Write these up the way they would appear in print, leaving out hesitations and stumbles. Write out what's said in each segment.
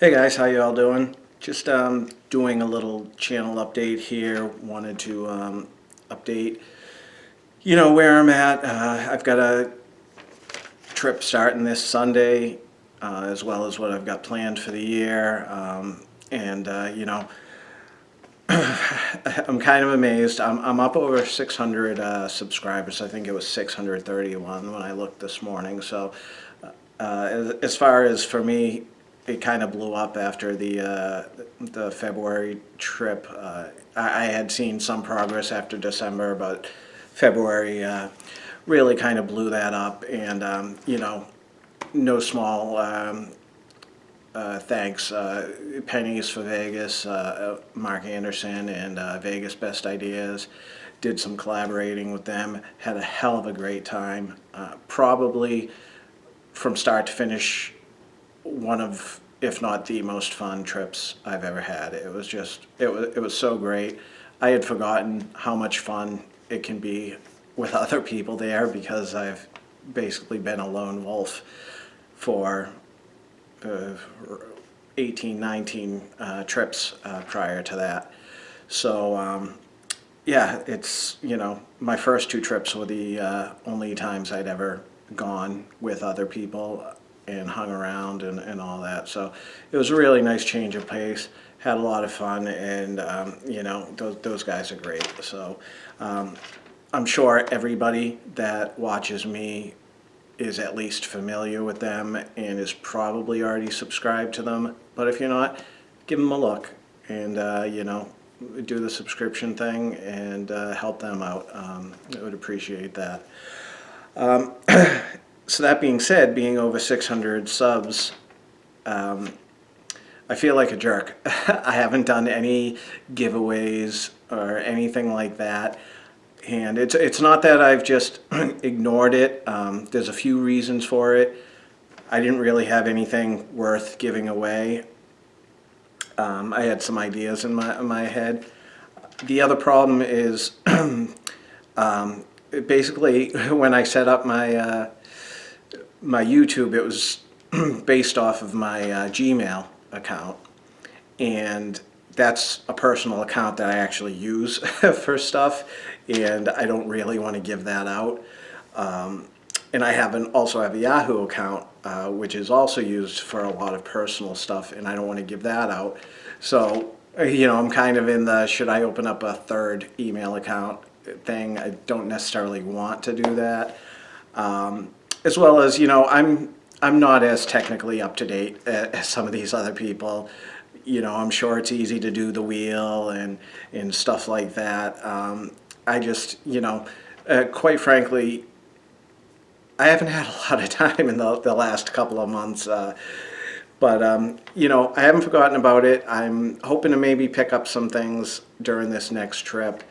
Hey guys, how you all doing? Just doing a little channel update here. Wanted to update, where I'm at. I've got a trip starting this Sunday, as well as what I've got planned for the year. And I'm kind of amazed. I'm up over 600 subscribers. I think it was 631 when I looked this morning. So as far as for me, it kind of blew up after the February trip. I had seen some progress after December, but February really kind of blew that up. And no small thanks. Pennies for Vegas, Mark Anderson and Vegas Best Ideas. Did some collaborating with them. Had a hell of a great time. Probably from start to finish, one of, if not the most fun trips I've ever had. It was just, it was so great. I had forgotten how much fun it can be with other people there because I've basically been a lone wolf for 18, 19 trips prior to that. So yeah, it's, my first two trips were the only times I'd ever gone with other people and hung around and all that. So it was a really nice change of pace. Had a lot of fun, and those guys are great. So I'm sure everybody that watches me is at least familiar with them and is probably already subscribed to them. But if you're not, give them a look and do the subscription thing and help them out. I would appreciate that. So that being said, being over 600 subs, I feel like a jerk. I haven't done any giveaways or anything like that. And it's not that I've just ignored it. There's a few reasons for it. I didn't really have anything worth giving away. I had some ideas in my head. The other problem is basically when I set up my my YouTube, it was based off of my Gmail account, and that's a personal account that I actually use for stuff, and I don't really want to give that out. And I also have a Yahoo account, which is also used for a lot of personal stuff, and I don't want to give that out. So, I'm kind of in the should I open up a third email account thing. I don't necessarily want to do that. As well as, I'm not as technically up to date as some of these other people. I'm sure it's easy to do the wheel and stuff like that. I just, quite frankly, I haven't had a lot of time in the last couple of months. But I haven't forgotten about it. I'm hoping to maybe pick up some things during this next trip.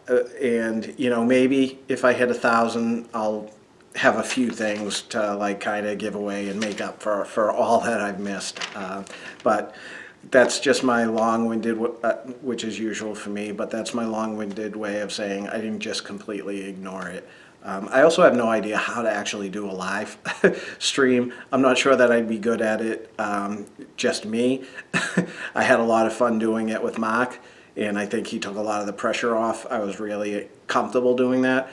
And, maybe if I hit 1,000, I'll have a few things to kind of give away and make up for all that I've missed. But that's just my long-winded, which is usual for me, but that's my long-winded way of saying I didn't just completely ignore it. I also have no idea how to actually do a live stream. I'm not sure that I'd be good at it, just me. I had a lot of fun doing it with Mark, and I think he took a lot of the pressure off. I was really comfortable doing that.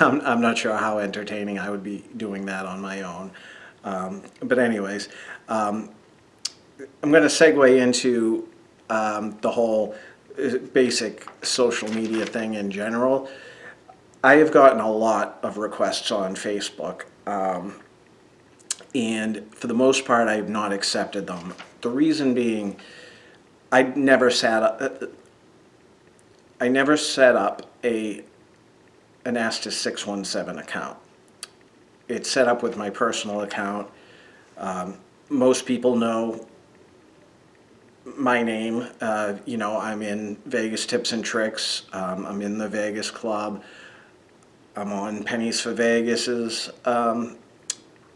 I'm not sure how entertaining I would be doing that on my own. But anyways, I'm going to segue into the whole basic social media thing in general. I have gotten a lot of requests on Facebook, and for the most part, I have not accepted them. The reason being, I never set up a Anastas 617 account. It's set up with my personal account. Most people know my name. I'm in Vegas Tips and Tricks. I'm in the Vegas Club. I'm on Pennies for Vegas's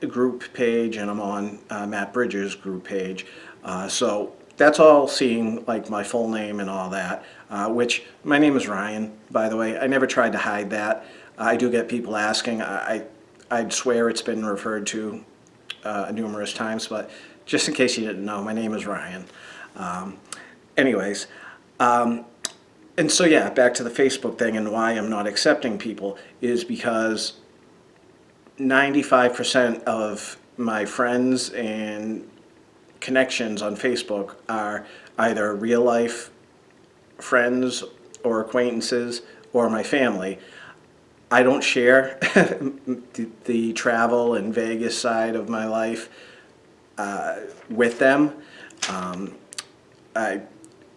group page, and I'm on Matt Bridger's group page. So that's all seeing my full name and all that, which my name is Ryan, by the way. I never tried to hide that. I do get people asking. I'd swear it's been referred to numerous times, but just in case you didn't know, my name is Ryan. Anyways, and so yeah, back to the Facebook thing and why I'm not accepting people is because 95% of my friends and connections on Facebook are either real life friends or acquaintances or my family. I don't share the travel and Vegas side of my life with them. I,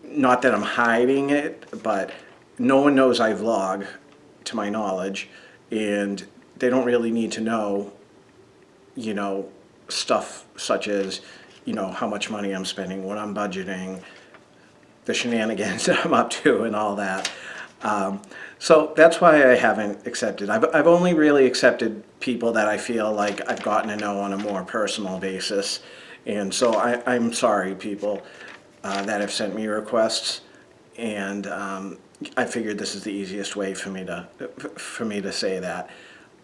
not that I'm hiding it, but no one knows I vlog, to my knowledge, and they don't really need to know, you know, stuff such as, you know, how much money I'm spending, what I'm budgeting, the shenanigans that I'm up to, and all that. So that's why I haven't accepted. I've only really accepted people that I feel like I've gotten to know on a more personal basis. And so I'm sorry, people that have sent me requests. And I figured this is the easiest way for me to say that.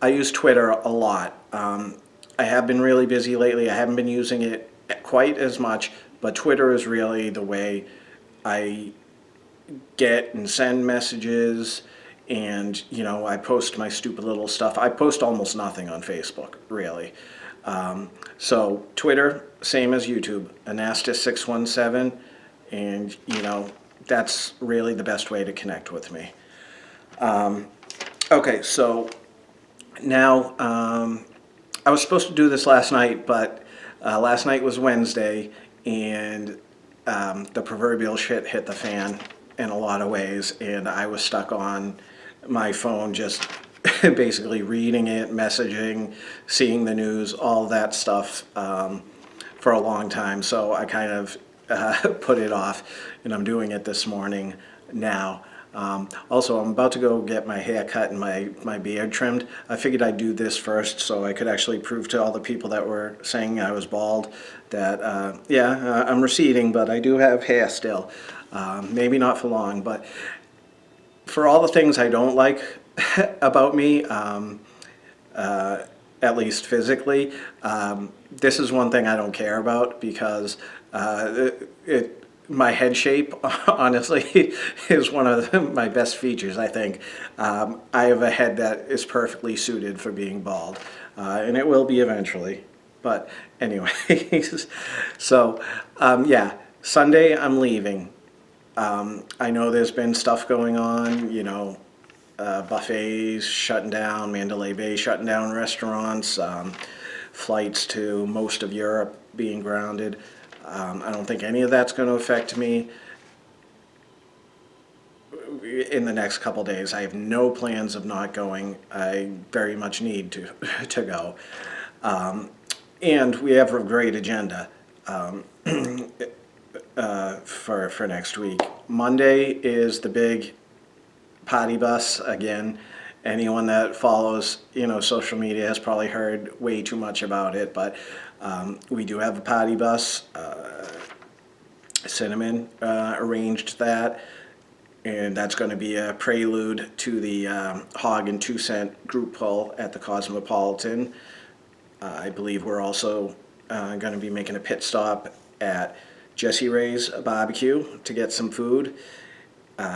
I use Twitter a lot. I have been really busy lately. I haven't been using it quite as much, but Twitter is really the way I get and send messages, and you know, I post my stupid little stuff. I post almost nothing on Facebook, really. So Twitter, same as YouTube, Anastas617, and you know, that's really the best way to connect with me. Okay, so now I was supposed to do this last night, but last night was Wednesday, and the proverbial shit hit the fan in a lot of ways, and I was stuck on my phone just basically reading it, messaging, seeing the news, all that stuff for a long time. So I kind of put it off, and I'm doing it this morning now. Also, I'm about to go get my hair cut and my beard trimmed. I figured I'd do this first so I could actually prove to all the people that were saying I was bald that, yeah, I'm receding, but I do have hair still. Maybe not for long, but for all the things I don't like about me, at least physically, this is one thing I don't care about because my head shape, honestly, is one of my best features, I think. I have a head that is perfectly suited for being bald, and it will be eventually. But anyways, so yeah, Sunday I'm leaving. I know there's been stuff going on, you know, buffets shutting down, Mandalay Bay shutting down restaurants, flights to most of Europe being grounded. I don't think any of that's going to affect me in the next couple days. I have no plans of not going. I very much need to go. And we have a great agenda for next week. Monday is the big potty bus again. Anyone that follows, you know, social media has probably heard way too much about it, but we do have a potty bus. Cinnamon arranged that, and that's going to be a prelude to the Hog and 2 Cent group pull at the Cosmopolitan. I believe we're also going to be making a pit stop at Jesse Ray's barbecue to get some food,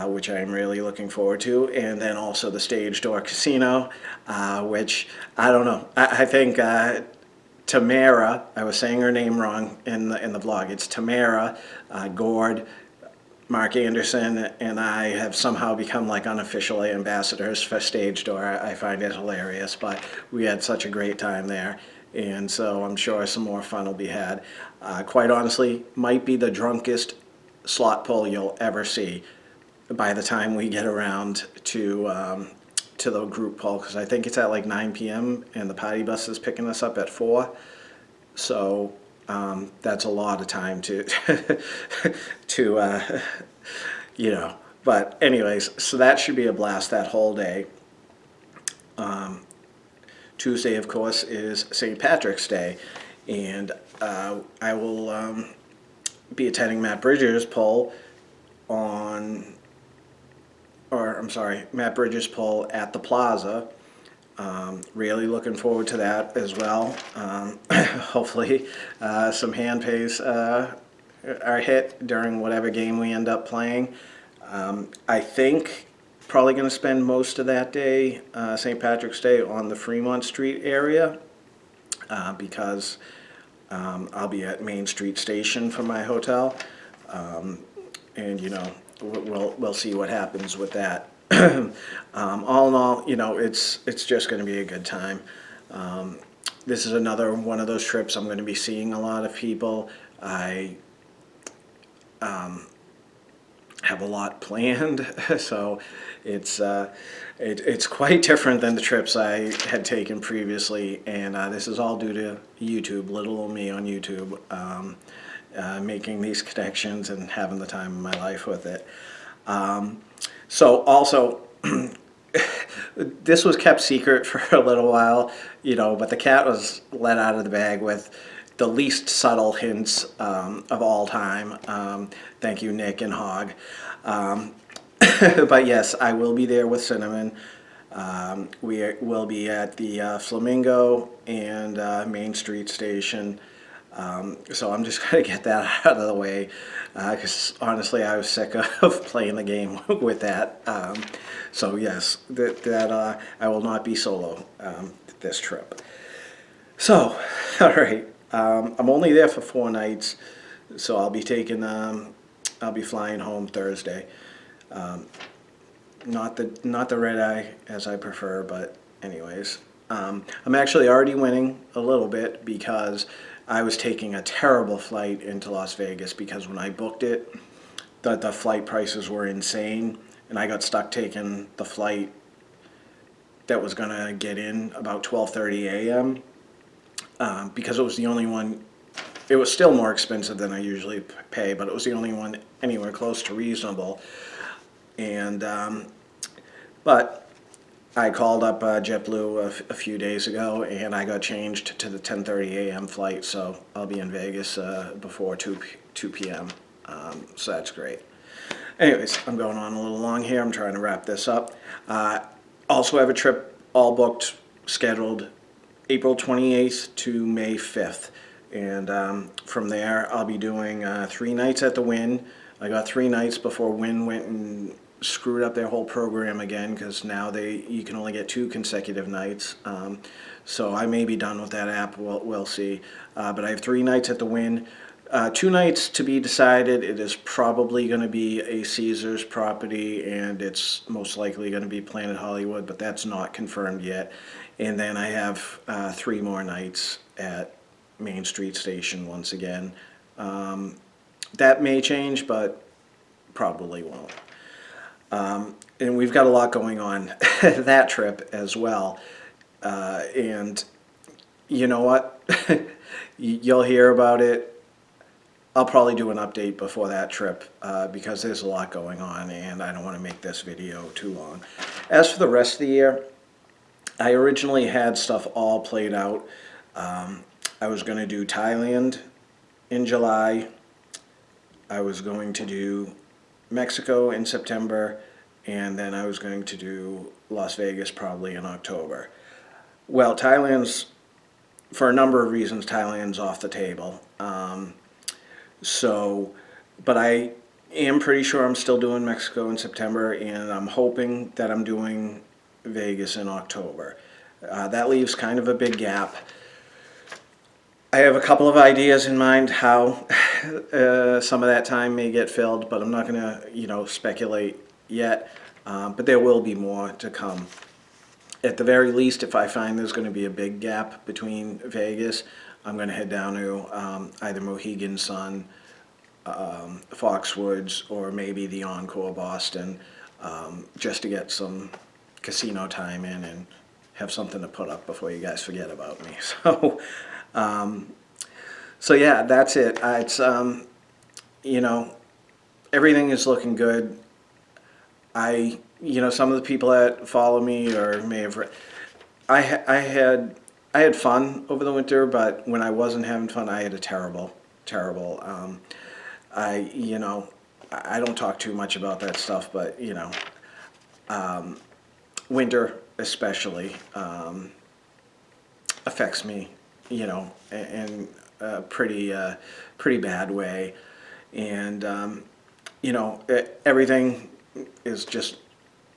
which I'm really looking forward to, and then also the Stage Door Casino, which I don't know. I think Tamara, I was saying her name wrong in the vlog. It's Tamara, Gord, Mark Anderson, and I have somehow become like unofficial ambassadors for Stage Door. I find it hilarious, but we had such a great time there, and so I'm sure some more fun will be had. Quite honestly, might be the drunkest slot pull you'll ever see by the time we get around to the group pull, because I think it's at like 9 p.m. and the potty bus is picking us up at 4. So that's a lot of time to to you know. But anyways, so that should be a blast that whole day. Tuesday, of course, is St. Patrick's Day, and I will be attending Matt Bridges' pull Matt Bridges' pull at the Plaza Really looking forward to that as well. Hopefully some hand pays are hit during whatever game we end up playing. I think probably going to spend most of that day, St. Patrick's Day, on the Fremont Street area because I'll be at Main Street Station for my hotel, and we'll see what happens with that. All in all, it's just going to be a good time. This is another one of those trips I'm going to be seeing a lot of people. I have a lot planned, so it's quite different than the trips I had taken previously, and this is all due to YouTube, little old me on YouTube, making these connections and having the time of my life with it. So also, this was kept secret for a little while, but the cat was let out of the bag with the least subtle hints of all time. Thank you, Nick and Hog. But yes, I will be there with Cinnamon. We will be at the Flamingo and Main Street Station. So I'm just going to get that out of the way because honestly I was sick of playing the game with that. So yes, that I will not be solo this trip. So, all right, I'm only there for 4 nights, so I'll be flying home Thursday. Not the red eye as I prefer, but anyways, I'm actually already winning a little bit because I was taking a terrible flight into Las Vegas because when I booked it, the flight prices were insane, and I got stuck taking the flight that was gonna get in about 12:30 a.m. Because it was the only one. It was still more expensive than I usually pay, but it was the only one anywhere close to reasonable. And but I called up JetBlue a few days ago, and I got changed to the 10:30 a.m. flight, so I'll be in Vegas before 2 p.m. So that's great. Anyways, I'm going on a little long here. I'm trying to wrap this up. Also have a trip all booked, scheduled April 28th to May 5th. And from there, I'll be doing 3 nights at the Wynn. I got 3 nights before Wynn went and screwed up their whole program again because now you can only get 2 consecutive nights. So I may be done with that app. We'll see. But I have 3 nights at the Wynn. 2 nights to be decided. It is probably going to be a Caesars property, and it's most likely going to be Planet Hollywood, but that's not confirmed yet. And then I have 3 more nights at Main Street Station once again. That may change, but probably won't. And we've got a lot going on that trip as well. And you know what? You'll hear about it. I'll probably do an update before that trip because there's a lot going on and I don't want to make this video too long. As for the rest of the year, I originally had stuff all played out. I was going to do Thailand in July. I was going to do Mexico in September, and then I was going to do Las Vegas probably in October. Well, for a number of reasons, Thailand's off the table. But I am pretty sure I'm still doing Mexico in September, and I'm hoping that I'm doing Vegas in October. That leaves kind of a big gap. I have a couple of ideas in mind how some of that time may get filled, but I'm not going to, speculate yet. But there will be more to come. At the very least, if I find there's going to be a big gap between Vegas, I'm going to head down to either Mohegan Sun, Foxwoods, or maybe the Encore Boston, just to get some casino time in and have something to put up before you guys forget about me. So yeah, that's it. It's everything is looking good. Some of the people that follow me or may have I had fun over the winter, but when I wasn't having fun, I had a terrible. I don't talk too much about that stuff, but winter especially affects me, in a pretty bad way. And everything is just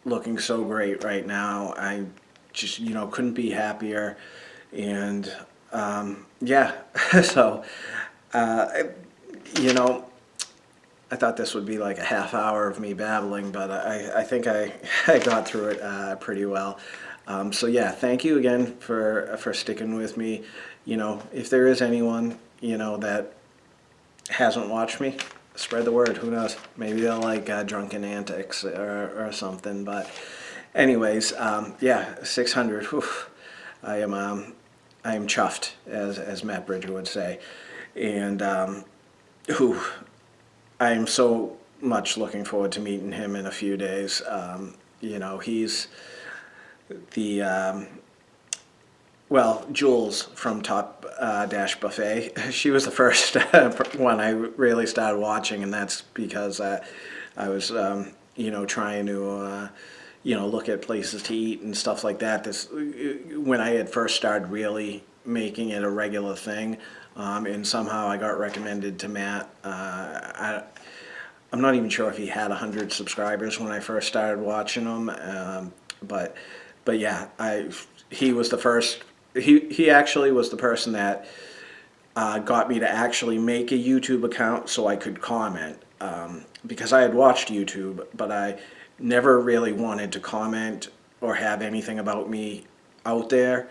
looking so great right now. I just couldn't be happier. And yeah, so you know I thought this would be like a half hour of me babbling, but I think I got through it pretty well. So yeah, thank you again for sticking with me. If there is anyone that hasn't watched me, spread the word. Who knows? Maybe they'll like drunken antics or something. But anyways, yeah, 600. Whew, I am I am chuffed, as Matt Bridger would say, and whew, I am so much looking forward to meeting him in a few days. He's the well, Jules from Top Dash Buffet. She was the first one I really started watching, and that's because I was, trying to, look at places to eat and stuff like that. When I had first started really making it a regular thing, and somehow I got recommended to Matt. I'm not even sure if he had 100 subscribers when I first started watching him, but yeah, he was the first. He actually was the person that got me to actually make a YouTube account so I could comment, because I had watched YouTube, but I never really wanted to comment or have anything about me out there.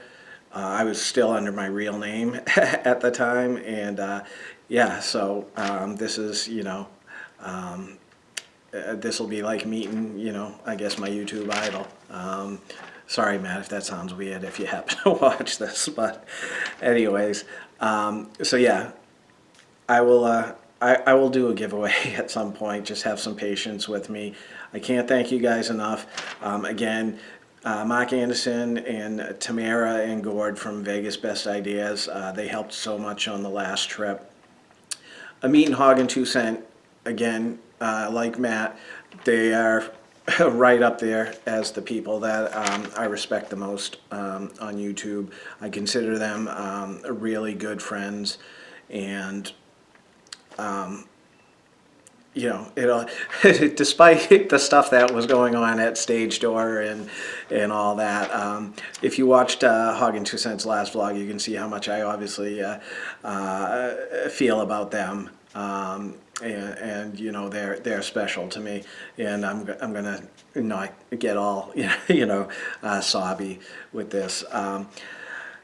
I was still under my real name at the time, and yeah, so this is, this will be like meeting, I guess my YouTube idol. Sorry, Matt, if that sounds weird if you happen to watch this, but anyways, so yeah, I will. I will do a giveaway at some point. Just have some patience with me. I can't thank you guys enough. Again, Mark Anderson and Tamara and Gord from Vegas Best Ideas. They helped so much on the last trip. A Meat and Hog and 2 Cent, again, like Matt, they are right up there as the people that I respect the most on YouTube. I consider them really good friends, and despite the stuff that was going on at Stage Door and all that, if you watched Hog and 2 Cent's last vlog, you can see how much I obviously feel about them. And they're special to me, and I'm gonna not get all sobby with this.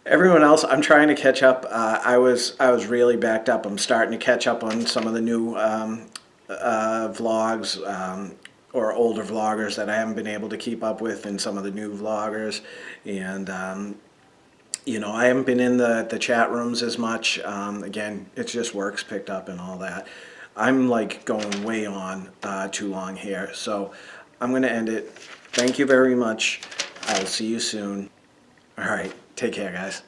Everyone else, I'm trying to catch up. I was really backed up. I'm starting to catch up on some of the new vlogs, or older vloggers that I haven't been able to keep up with, and some of the new vloggers, and I haven't been in the chat rooms as much. Again, it's just work's picked up and all that. I'm like going way on too long here, so I'm going to end it. Thank you very much. I will see you soon. All right, take care, guys.